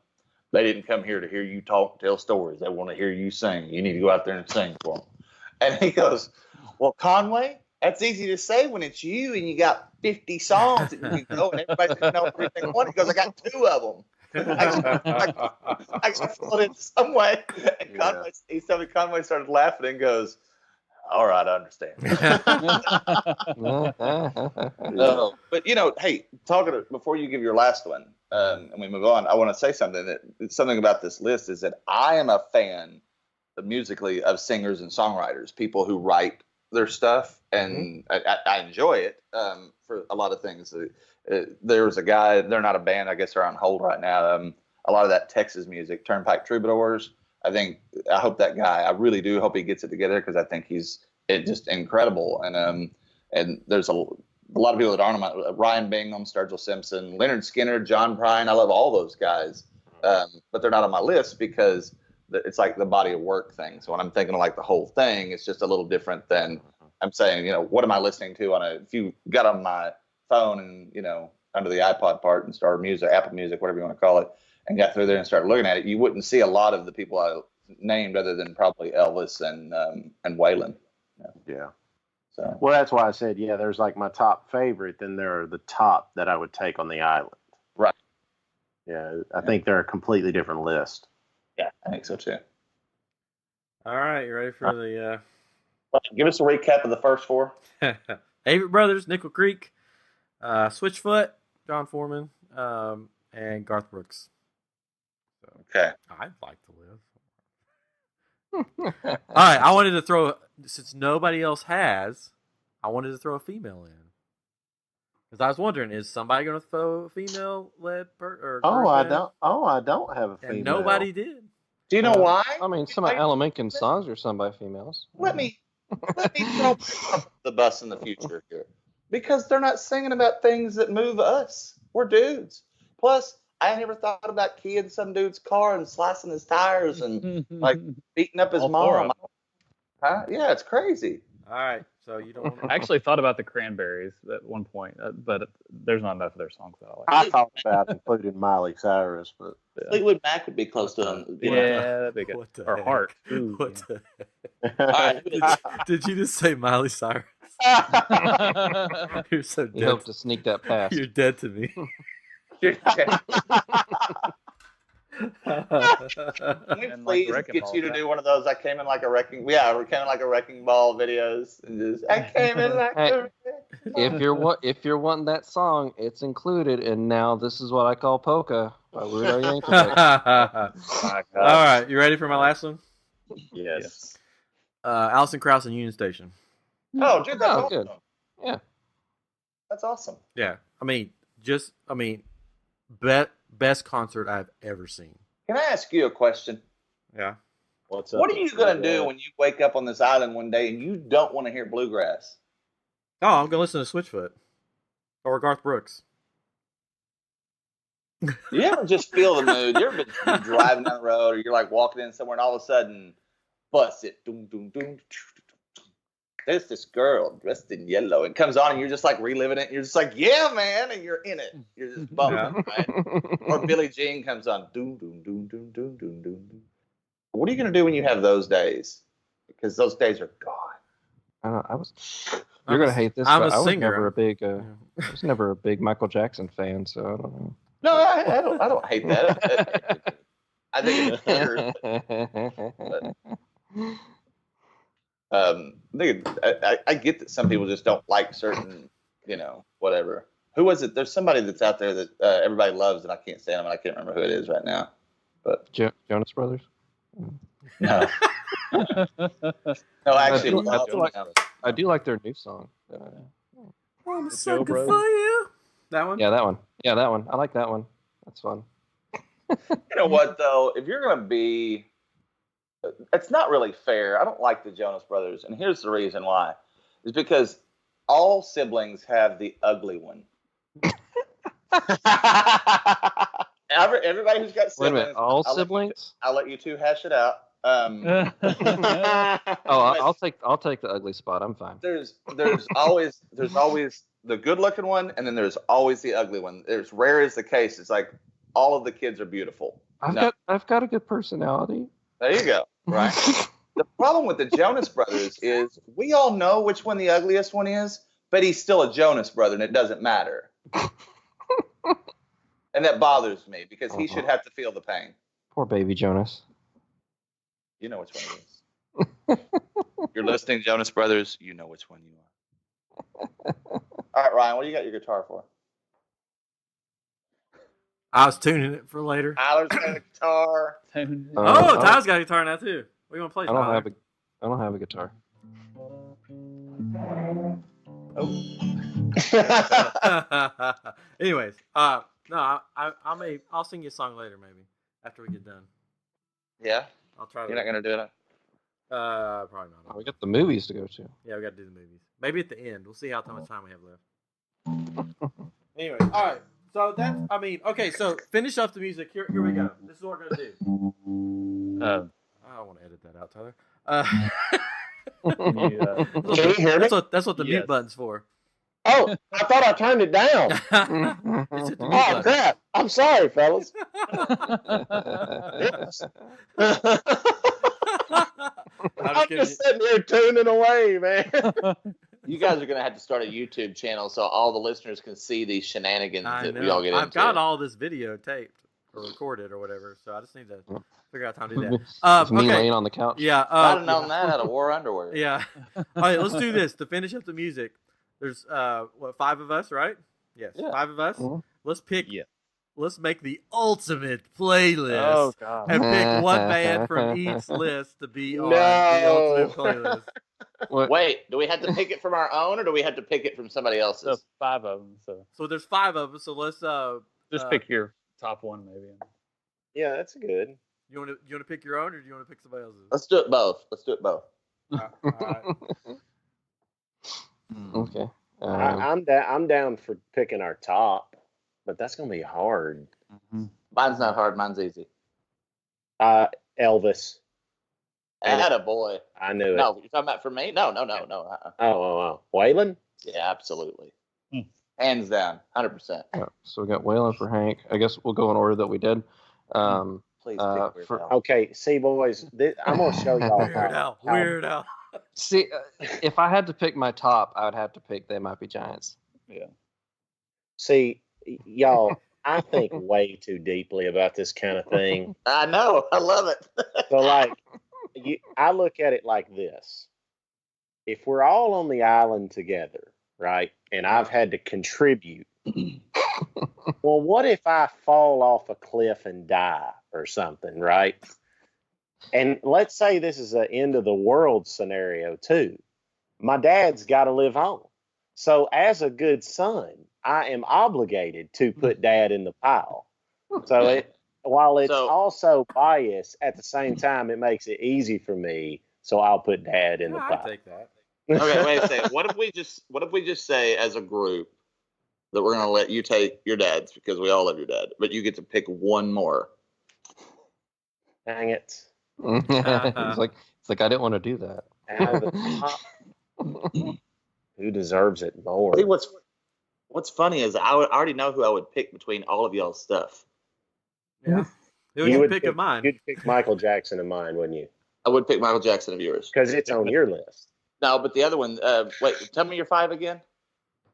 they didn't come here to hear you talk, tell stories. They want to hear you sing. You need to go out there and sing for them." And he goes, "Well, Conway, that's easy to say when it's you and you got 50 songs that you can go and everybody's going to know everything one." He goes, "I got 2 of them. I feel it in some way." And Conway started laughing and goes, "All right, I understand." But hey, before you give your last one, and we move on, I want to say something about this list is that I am a fan musically of singers and songwriters, people who write their stuff, and I enjoy it for a lot of things. There was a guy, they're not a band, I guess they're on hold right now. A lot of that Texas music, Turnpike Troubadours. I hope that guy, I really do hope he gets it together, because I think he's just incredible. And there's a lot of people that aren't on my, Ryan Bingham, Sturgill Simpson, Leonard Skinner, John Prine. I love all those guys, but they're not on my list because it's like the body of work thing. So when I'm thinking of like the whole thing, it's just a little different than I'm saying, what am I listening to if you got on my phone and, under the iPod part and started music, Apple Music, whatever you want to call it, and got through there and started looking at it, you wouldn't see a lot of the people I named other than probably Elvis and Waylon. Yeah. So Well, that's why I said, yeah, there's like my top favorite, then there are the top that I would take on the island. right. Yeah, I think they're a completely different list. Yeah, I think so too. All right, you ready for the Give us a recap of the first four. Avett Brothers, Nickel Creek, Switchfoot, John Foreman, and Garth Brooks. So, Okay. I'd like to live. All right, I wanted to throw, since nobody else has, I wanted to throw a female in. Because I was wondering, is somebody going to throw a female-led or I don't have a female. And nobody did. Do you know why? I mean, some of Alan Menken's songs are sung by females. Let me throw the bus in the future here, because they're not singing about things that move us. We're dudes. Plus, I never thought about keying some dude's car and slicing his tires and like beating up his All four of mom. Huh? Yeah, it's crazy. All right, so you don't want I actually thought about the Cranberries at one point, but there's not enough of their songs that I like. I thought about including Miley Cyrus, but Fleetwood Mac would be close to them. Yeah, that'd be good. What the Or heck? Heart. Ooh, What the heck? All right. Did you just say Miley Cyrus? You're so You dead. hope to sneak that past. You're dead to me. Can we And, like, please Wrecking get Ball, you to yeah. do one of those? I came in like a wrecking. Yeah, we came in like a wrecking ball videos and just. I came in like Hey, a. If you're wanting that song, it's included. And now this is what I call polka by Weird Al Yankovic. All right, you ready for my last one? yes. Alison Krauss and Union Station. Oh, dude, that's Oh, awesome. good. Yeah. That's awesome. Yeah, best concert I've ever seen. Can I ask you a question? Yeah. What's up? What are you gonna do when you wake up on this island one day and you don't want to hear bluegrass? Oh, I'm gonna listen to Switchfoot or Garth Brooks. You ever just feel the mood? You ever been driving down the road or you're like walking in somewhere and all of a sudden, bust it, doom, doom, doom. There's this girl dressed in yellow. It comes on and you're just like reliving it. And you're just like, yeah, man, and you're in it. You're just bumping, right? Or Billie Jean comes on, doom, doom, doom, doom, doom, doom, doom, doom. What are you gonna do when you have those days? Because those days are gone. I don't know, you're gonna hate this, I'm but a I was singer. never a big I was never a big Michael Jackson fan, so I don't know. No, I don't hate that. I think it's weird. I get that some people just don't like certain, whatever. Who was it? There's somebody that's out there that everybody loves, and I can't stand them, and I can't remember who it is right now. But Jonas Brothers. no, actually, I do like their new song. I'm a Joe sucker Bros. for you. That one? Yeah, that one. Yeah, that one. I like that one. That's fun. You know what though? If you're gonna be, it's not really fair. I don't like the Jonas Brothers, and here's the reason why: is because all siblings have the ugly one. Everybody who's got Wait a siblings, minute. All siblings? I'll let you two hash it out. Oh, I'll take the ugly spot. I'm fine. There's always the good looking one, and then there's always the ugly one. There's rare is the case. It's like all of the kids are beautiful. I've got a good personality. There you go. Right. The problem with the Jonas Brothers is we all know which one the ugliest one is, but he's still a Jonas brother, and it doesn't matter. And that bothers me because he should have to feel the pain. Poor baby Jonas. You know which one it is. You're listening, Jonas Brothers. You know which one you are. All right, Ryan, what do you got your guitar for? I was tuning it for later. Tyler's got a guitar. Oh, Tyler's got a guitar now too. What do you want to play? I don't have a guitar. Anyways, no, I'll sing you a song later, maybe after we get done. Yeah, I'll try. you're not gonna do it. Probably not. Oh, we got the movies to go to. Yeah, we got to do the movies. Maybe at the end. We'll see how much time we have left. Anyway, all right. So that's. Okay. So finish up the music. Here we go. This is what we're gonna do. I don't want to edit that out, Tyler. Can you Can you hear me? That's what the mute Yes. button's for. Oh, I thought I turned it down. Just hit the mute Oh button. crap! I'm sorry, fellas. I'm just sitting here tuning away, man. You guys are gonna have to start a YouTube channel so all the listeners can see these shenanigans that we all get into. I've got all this video taped or recorded or whatever, so I just need to figure out how to do that. Me laying on the couch. I'd have known that out of war underwear. Yeah. All right, let's do this to finish up the music. There's 5 of us, right? Yes, Yeah. 5 of us. Mhm. Let's pick. Yeah. Let's make the ultimate playlist. Oh God. And pick one band from each list to be on the No. ultimate playlist. Wait, do we have to pick it from our own, or do we have to pick it from somebody else's? So 5 of them. So So there's 5 of us. So let's just pick your top one, maybe. Yeah, that's good. You want to pick your own, or do you want to pick somebody else's? Let's do it both. All right. Okay. I'm down for picking our top, but that's gonna be hard. Mine's not hard. Mine's easy. Elvis. Attaboy. I knew it. No, you're talking about for me? No. Oh. Waylon? Yeah, absolutely. Hands down, 100%. So we got Waylon for Hank. I guess we'll go in order that we did. Please pick for- Weird Al. Okay, see, boys, I'm gonna show y'all. Weird Al. See, if I had to pick my top, I would have to pick They Might Be Giants. Yeah. See, y'all, I think way too deeply about this kind of thing. I know. I love it. So, like, I look at it like this: if we're all on the island together, right, and I've had to contribute, well, what if I fall off a cliff and die or something, right? And let's say this is an end of the world scenario too. My dad's got to live on. So as a good son, I am obligated to put dad in the pile. So while it's also biased, at the same time, it makes it easy for me. So I'll put dad in the pile. I'll take that. Okay, wait a second. What if we just say as a group that we're going to let you take your dad's because we all love your dad, but you get to pick one more? Dang it. It's like I didn't want to do that. Out of the top. Who deserves it more? See, what's funny is I already know who I would pick between all of y'all's stuff. Yeah. Who would you pick of mine? You'd pick Michael Jackson of mine, wouldn't you? I would pick Michael Jackson of yours. Because it's on your list. No, but the other one, wait, tell me your 5 again.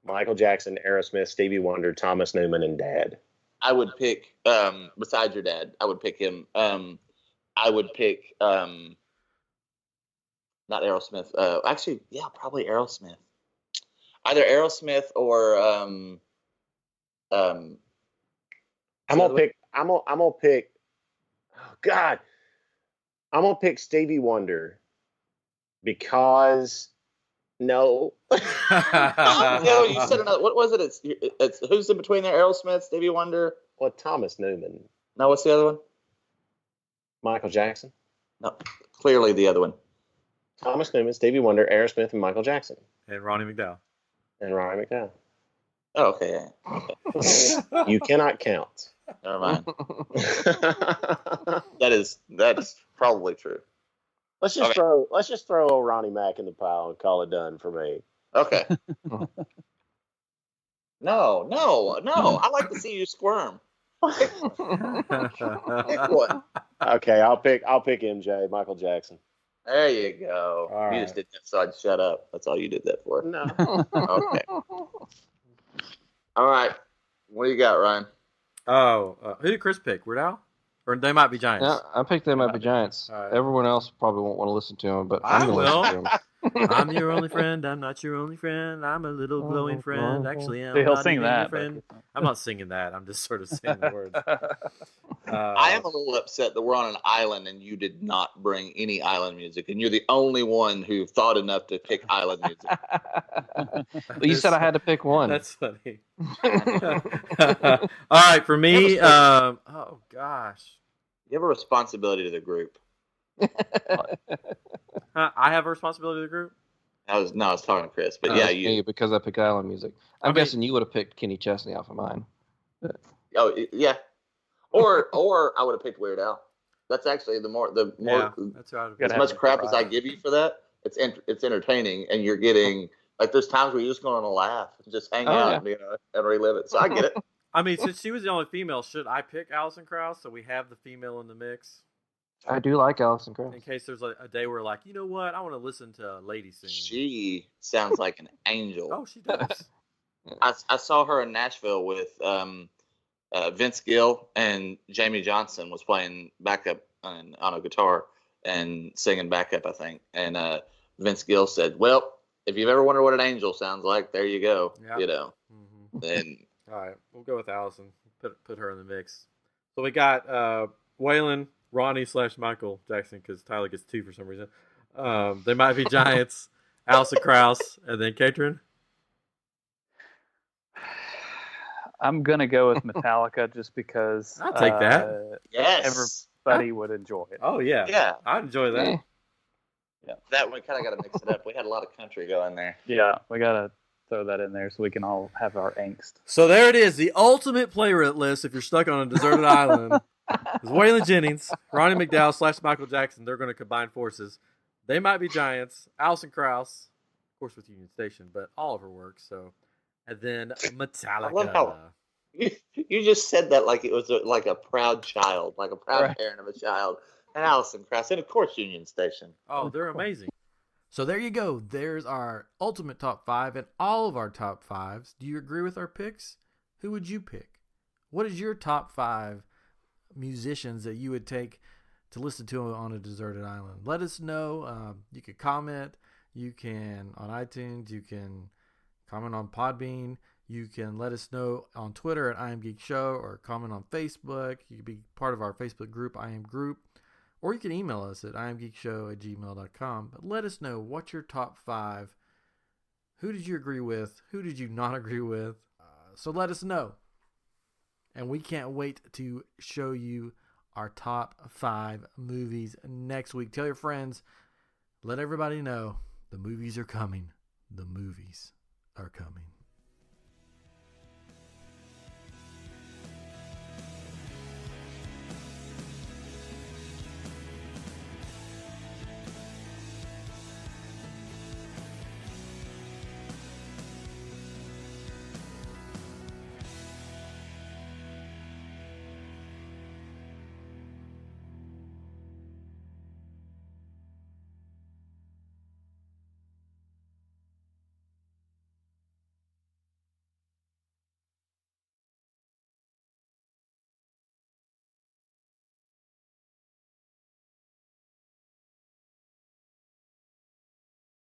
Michael Jackson, Aerosmith, Stevie Wonder, Thomas Newman, and Dad. I would pick, besides your dad, I would pick him. I would pick, not Aerosmith. Actually, yeah, probably Aerosmith. Either Aerosmith or I'm gonna pick. Oh God, I'm gonna pick Stevie Wonder because no. No, you said another. What was it? It's who's in between there? Aerosmith, Stevie Wonder. Well, Thomas Newman, No, what's the other one? Michael Jackson, No, clearly the other one. Thomas Newman, Stevie Wonder, Aerosmith, and Michael Jackson, And Ronnie McDowell. and Ryan McDowell. Oh, okay. Yeah. You cannot count. Never mind. That's probably true. Let's just throw old Ronnie Mac in the pile and call it done for me. Okay. No. I like to see you squirm. Pick one. Okay, I'll pick MJ, Michael Jackson. There you go. All You just did that, so I'd shut up. That's all you did that for. No. Okay. All right. What do you got, Ryan? Who did Chris pick? Weird Al? Or They Might Be Giants? Yeah, I picked They Might Be Giants. All right. Everyone else probably won't want to listen to them, but I I'm going to will. listen to them. I'm your only friend. I'm not your only friend. I'm a little glowing friend. Actually, I'm See, he'll not sing even that, your friend. I'm not singing that. I'm just sort of saying the words. I am a little upset that we're on an island and you did not bring any island music, and you're the only one who thought enough to pick island music. You said I had to pick one. That's funny. All right, for me, oh gosh, You have a responsibility to the group. I have a responsibility to the group. I was talking to Chris, but yeah, you. Because I picked island music. I'm guessing you would have picked Kenny Chesney off of mine. Oh yeah, or I would have picked Weird Al. That's actually the more Yeah, that's right. as much crap as I give you for that, it's entertaining, and you're getting Like there's times where you're just going to laugh and just hang Oh, out, and relive it. So I get it. I mean, since she was the only female, should I pick Alison Krauss so we have the female in the mix? I do like Alison Krauss. In case there's a day where like, you know what, I want to listen to a lady sing. She sounds like an angel. Oh, she does. I saw her in Nashville with Vince Gill, and Jamie Johnson was playing backup on a guitar and singing backup, I think. And Vince Gill said, "Well, if you've ever wondered what an angel sounds like, there you go." Yeah. You know. Mm-hmm. And all right, we'll go with Allison. Put her in the mix. So we got Waylon, Ronnie / Michael Jackson, because Tyler gets 2 for some reason. They Might Be Giants, Alison Krauss, and then Katrin. I'm gonna go with Metallica just because I'll take that. yes, everybody would enjoy it. Oh yeah, yeah, I'd enjoy that. Yeah. that one kind of got to mix it up. We had a lot of country going there. Yeah, we gotta throw that in there so we can all have our angst. So there it is, the ultimate playlist if you're stuck on a deserted island. It's Waylon Jennings, Ronnie McDowell / Michael Jackson. They're going to combine forces. They Might Be Giants, Alison Krauss, of course with Union Station, but all of her work. So, and then Metallica. I love how you just said that like it was like a proud child, like a proud parent of a child. And Alison Krauss, and of course Union Station. Oh, they're amazing. So there you go. There's our ultimate top 5 and all of our top 5s. Do you agree with our picks? Who would you pick? What is your top 5 musicians that you would take to listen to on a deserted island? Let us know. You can comment. You can on iTunes. You can comment on Podbean. You can let us know on Twitter at I Am Geek Show, or comment on Facebook. You can be part of our Facebook group, I Am Group. Or you can email us at iamgeekshow@gmail.com. But let us know what's your top 5. Who did you agree with? Who did you not agree with? So let us know. And we can't wait to show you our top 5 movies next week. Tell your friends. Let everybody know the movies are coming. The movies are coming.